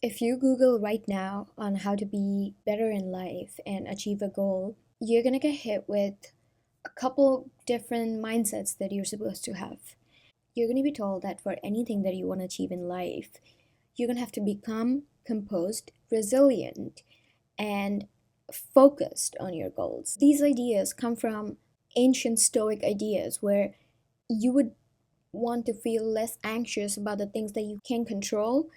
If you Google right now on how to be better in life and achieve a goal, you're gonna get hit with a couple different mindsets that you're supposed to have. You're gonna be told that for anything that you want to achieve in life, you're gonna have to become composed, resilient, and focused on your goals. These ideas come from ancient Stoic ideas where you would want to feel less anxious about the things that you can control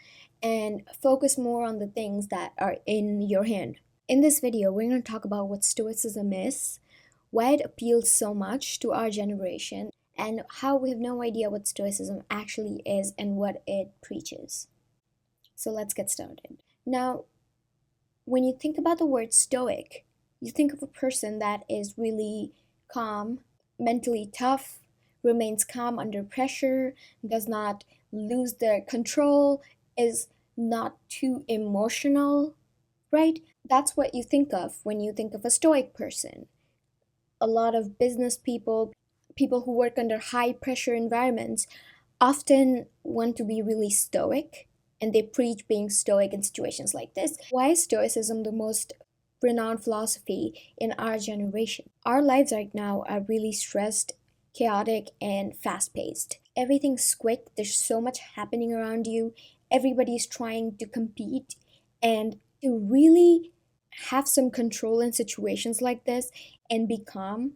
and focus more on the things that are in your hand. In this video, we're going to talk about what Stoicism is, why it appeals so much to our generation, and how we have no idea what Stoicism actually is and what it preaches. So let's get started. Now, when you think about the word Stoic, you think of a person that is really calm, mentally tough, remains calm under pressure, does not lose their control, is not too emotional, right? That's what you think of when you think of a Stoic person. A lot of business people, people who work under high pressure environments, often want to be really stoic, and they preach being stoic in situations like this. Why is Stoicism the most renowned philosophy in our generation? Our lives right now are really stressed, chaotic, and fast paced. Everything's quick, there's so much happening around you, everybody's trying to compete, and to really have some control in situations like this and be calm,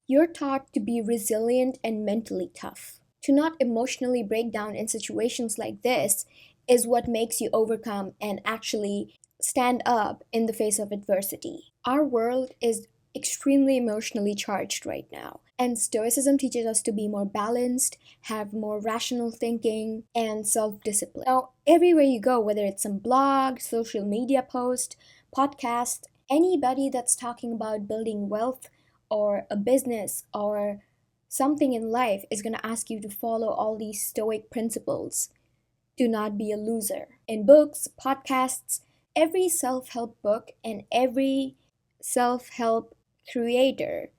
you're taught to be resilient and mentally tough. To not emotionally break down in situations like this is what makes you overcome and actually stand up in the face of adversity. Our world is extremely emotionally charged right now, and Stoicism teaches us to be more balanced, have more rational thinking, and self discipline. Now, everywhere you go, whether it's some blog, social media post, podcast, anybody that's talking about building wealth or a business or something in life is going to ask you to follow all these Stoic principles. Do not be a loser. In books, podcasts, every self help book and every self help creator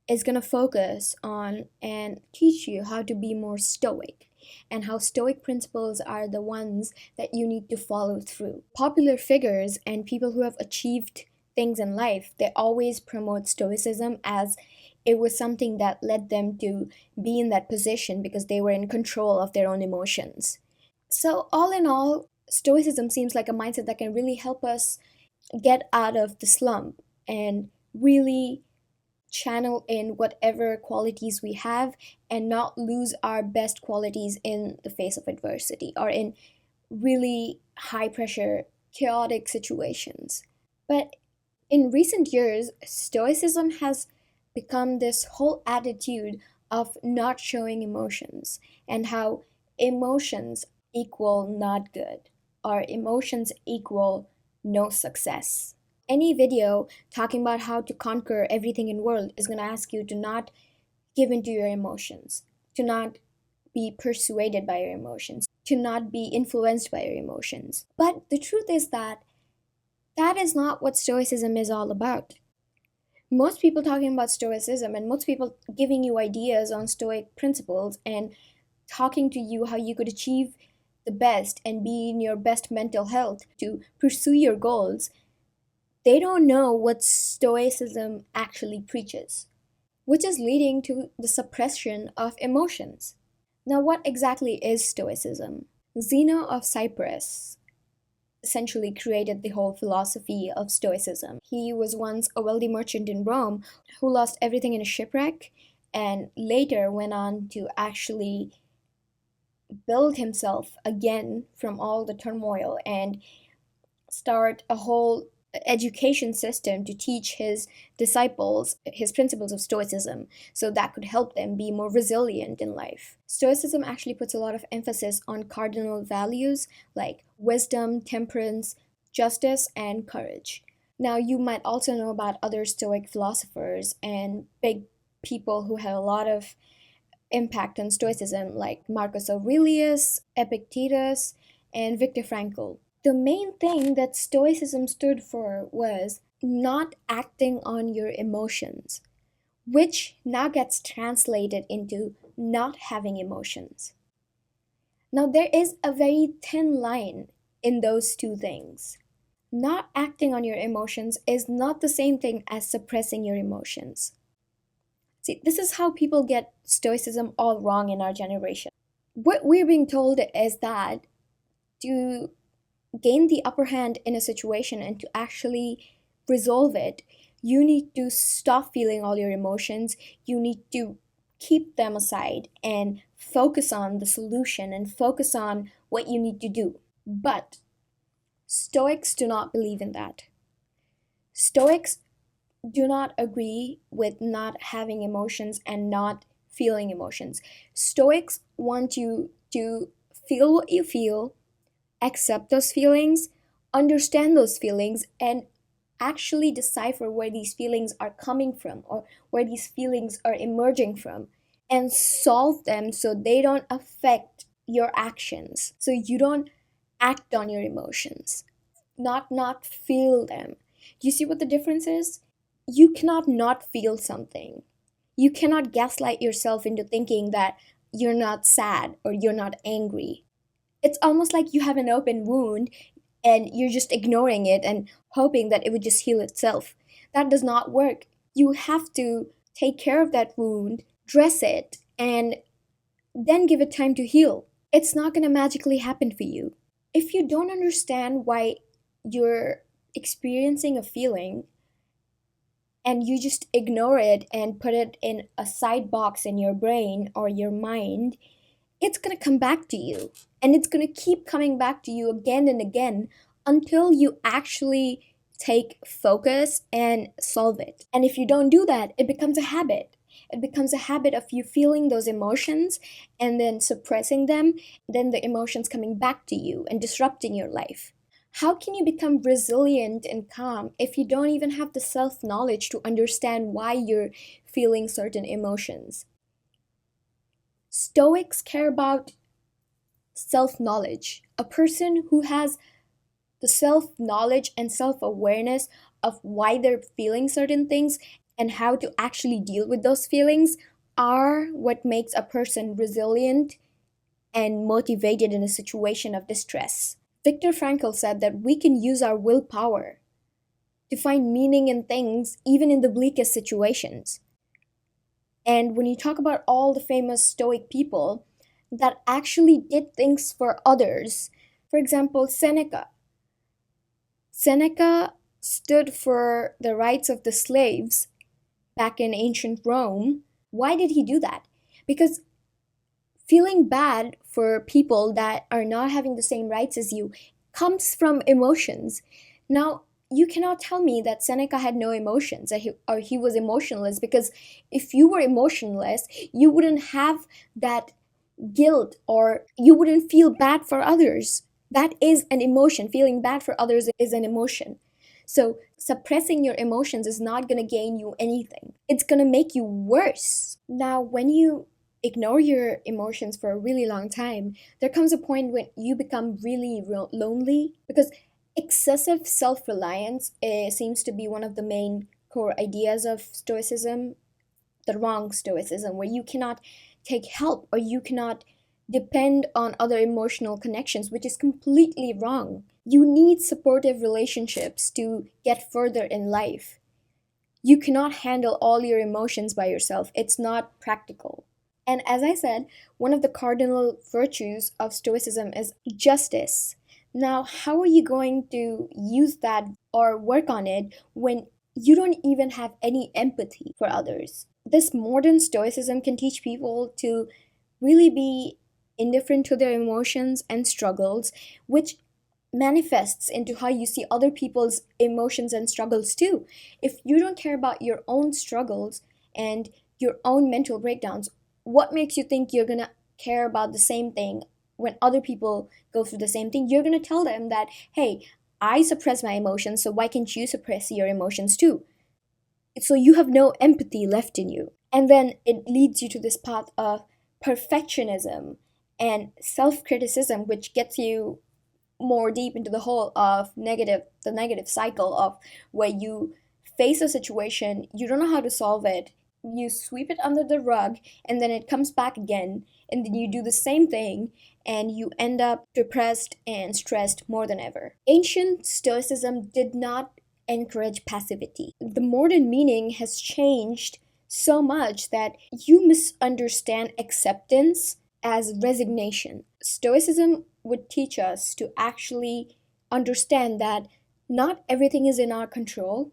is going to focus on and teach you how to be more stoic and how Stoic principles are the ones that you need to follow through. Popular figures and people who have achieved things in life, they always promote Stoicism as it was something that led them to be in that position because they were in control of their own emotions. So, all in all, Stoicism seems like a mindset that can really help us get out of the slump and really channel in whatever qualities we have and not lose our best qualities in the face of adversity or in really high pressure, chaotic situations. But in recent years, Stoicism has become this whole attitude of not showing emotions and how emotions equal not good or emotions equal no success. Any video talking about how to conquer everything in world is going to ask you to not give into your emotions, to not be persuaded by your emotions, to not be influenced by your emotions. But the truth is that that is not what Stoicism is all about. Most people talking about Stoicism and most people giving you ideas on Stoic principles and talking to you how you could achieve the best and be in your best mental health to pursue your goals, they don't know what Stoicism actually preaches, which is leading to the suppression of emotions. Now, what exactly is Stoicism? Zeno of Cyprus essentially created the whole philosophy of Stoicism. He was once a wealthy merchant in Rome who lost everything in a shipwreck and later went on to actually build himself again from all the turmoil and start a whole education system to teach his disciples his principles of Stoicism so that could help them be more resilient in life. Stoicism actually puts a lot of emphasis on cardinal values like wisdom, temperance, justice, and courage. Now, you might also know about other Stoic philosophers and big people who had a lot of impact on Stoicism, like Marcus Aurelius, Epictetus, and Viktor Frankl. The main thing that Stoicism stood for was not acting on your emotions, which now gets translated into not having emotions. Now, there is a very thin line in those two things. Not acting on your emotions is not the same thing as suppressing your emotions. See, this is how people get Stoicism all wrong in our generation. What we're being told is that to gain the upper hand in a situation and to actually resolve it, you need to stop feeling all your emotions. You need to keep them aside and focus on the solution and focus on what you need to do. But Stoics do not believe in that. Stoics do not agree with not having emotions and not feeling emotions. Stoics want you to feel what you feel, accept those feelings, understand those feelings, and actually decipher where these feelings are coming from or where these feelings are emerging from and solve them so they don't affect your actions. So you don't act on your emotions, not feel them. Do you see what the difference is? You cannot not feel something. You cannot gaslight yourself into thinking that you're not sad or you're not angry. It's almost like you have an open wound and you're just ignoring it and hoping that it would just heal itself. That does not work. You have to take care of that wound, dress it, and then give it time to heal. It's not going to magically happen for you. If you don't understand why you're experiencing a feeling and you just ignore it and put it in a side box in your brain or your mind, it's going to come back to you. And it's going to keep coming back to you again and again until you actually take focus and solve it. And if you don't do that, it becomes a habit. It becomes a habit of you feeling those emotions and then suppressing them, then the emotions coming back to you and disrupting your life. How can you become resilient and calm if you don't even have the self knowledge to understand why you're feeling certain emotions? Stoics care about self knowledge. A person who has the self knowledge and self awareness of why they're feeling certain things and how to actually deal with those feelings are what makes a person resilient and motivated in a situation of distress. Viktor Frankl said that we can use our willpower to find meaning in things even in the bleakest situations. And when you talk about all the famous Stoic people that actually did things for others, for example, Seneca. Seneca stood for the rights of the slaves back in ancient Rome. Why did he do that? Because feeling bad for people that are not having the same rights as you comes from emotions. Now, you cannot tell me that Seneca had no emotions or he was emotionless, because if you were emotionless, you wouldn't have that guilt or you wouldn't feel bad for others. That is an emotion. Feeling bad for others is an emotion. So, suppressing your emotions is not going to gain you anything. It's going to make you worse. Now, when you ignore your emotions for a really long time, there comes a point when you become really lonely, because excessive self reliance seems to be one of the main core ideas of Stoicism, the wrong Stoicism, where you cannot take help or you cannot depend on other emotional connections, which is completely wrong. You need supportive relationships to get further in life. You cannot handle all your emotions by yourself, it's not practical. And as I said, one of the cardinal virtues of Stoicism is justice. Now, how are you going to use that or work on it when you don't even have any empathy for others? This modern Stoicism can teach people to really be indifferent to their emotions and struggles, which manifests into how you see other people's emotions and struggles too. If you don't care about your own struggles and your own mental breakdowns, what makes you think you're gonna care about the same thing when other people go through the same thing? You're gonna tell them that, hey, I suppress my emotions, so why can't you suppress your emotions too? So you have no empathy left in you. And then it leads you to this path of perfectionism and self-criticism, which gets you more deep into the whole of the negative cycle of where you face a situation, you don't know how to solve it, you sweep it under the rug, and then it comes back again, and then you do the same thing, and you end up depressed and stressed more than ever. Ancient Stoicism did not encourage passivity. The modern meaning has changed so much that you misunderstand acceptance as resignation. Stoicism would teach us to actually understand that not everything is in our control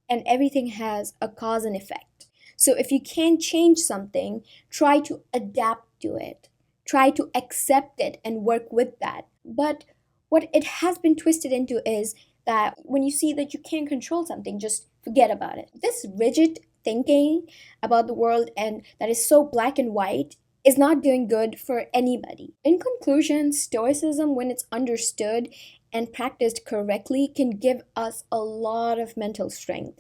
and everything has a cause and effect. So if you can't change something, try to adapt to it. Try to accept it and work with that. But what it has been twisted into is that when you see that you can't control something, just forget about it. This rigid thinking about the world and that is so black and white is not doing good for anybody. In conclusion, Stoicism, when it's understood and practiced correctly, can give us a lot of mental strength,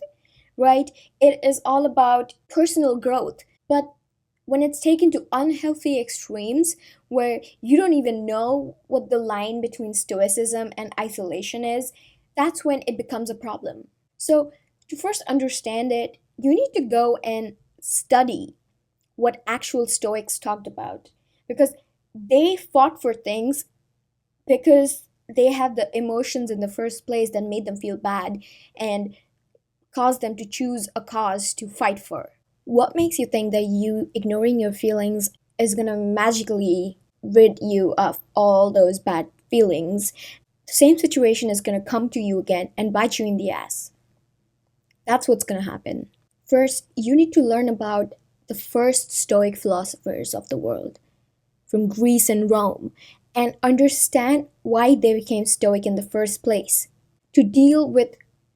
right? It is all about personal growth. But when it's taken to unhealthy extremes where you don't even know what the line between stoicism and isolation is, that's when it becomes a problem. So, to first understand it, you need to go and study what actual Stoics talked about because they fought for things because they had the emotions in the first place that made them feel bad and caused them to choose a cause to fight for. What makes you think that you ignoring your feelings is gonna magically rid you of all those bad feelings? The same situation is gonna come to you again and bite you in the ass. That's what's gonna happen. First, you need to learn about the first Stoic philosophers of the world, from Greece and Rome, and understand why they became Stoic in the first place. To deal with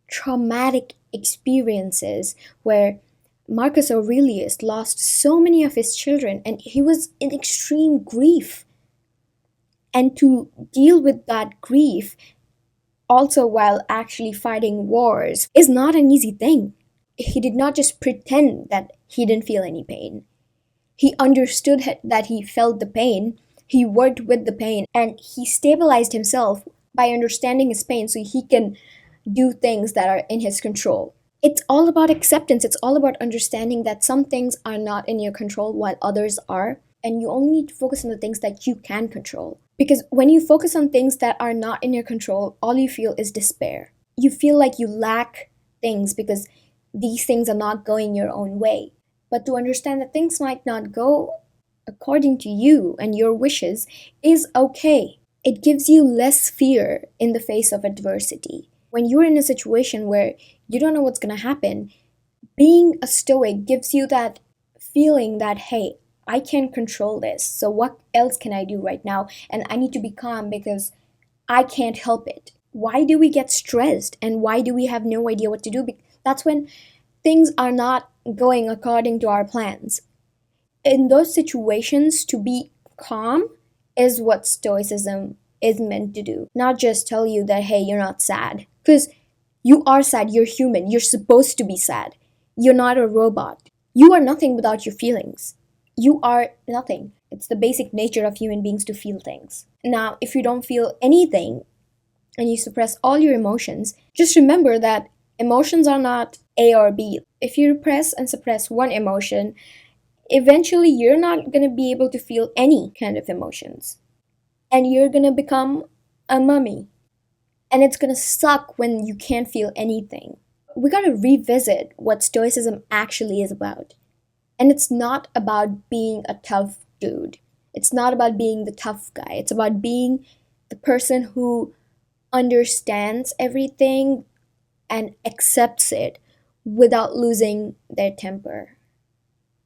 traumatic experiences where Marcus Aurelius lost so many of his children and he was in extreme grief. And to deal with that grief also while actually fighting wars is not an easy thing. He did not just pretend that he didn't feel any pain. He understood that he felt the pain, he worked with the pain, and he stabilized himself by understanding his pain so he can do things that are in his control. It's all about acceptance. It's all about understanding that some things are not in your control while others are. And you only need to focus on the things that you can control. Because when you focus on things that are not in your control, all you feel is despair. You feel like you lack things because these things are not going your own way. But to understand that things might not go according to you and your wishes is okay. It gives you less fear in the face of adversity. When you're in a situation where you don't know what's going to happen, being a stoic gives you that feeling that, hey, I can control this. So what else can I do right now? And I need to be calm because I can't help it. Why do we get stressed and why do we have no idea what to do? That's when things are not going according to our plans. In those situations, to be calm is what stoicism is meant to do. Not just tell you that, hey, you're not sad. Because you are sad, you're human, you're supposed to be sad. You're not a robot. You are nothing without your feelings. You are nothing. It's the basic nature of human beings to feel things. Now, if you don't feel anything and you suppress all your emotions, just remember that emotions are not A or B. If you repress and suppress one emotion, eventually you're not going to be able to feel any kind of emotions. And you're going to become a mummy. And it's going to suck when you can't feel anything. We got to revisit what Stoicism actually is about. And it's not about being a tough dude. It's not about being the tough guy. It's about being the person who understands everything and accepts it without losing their temper.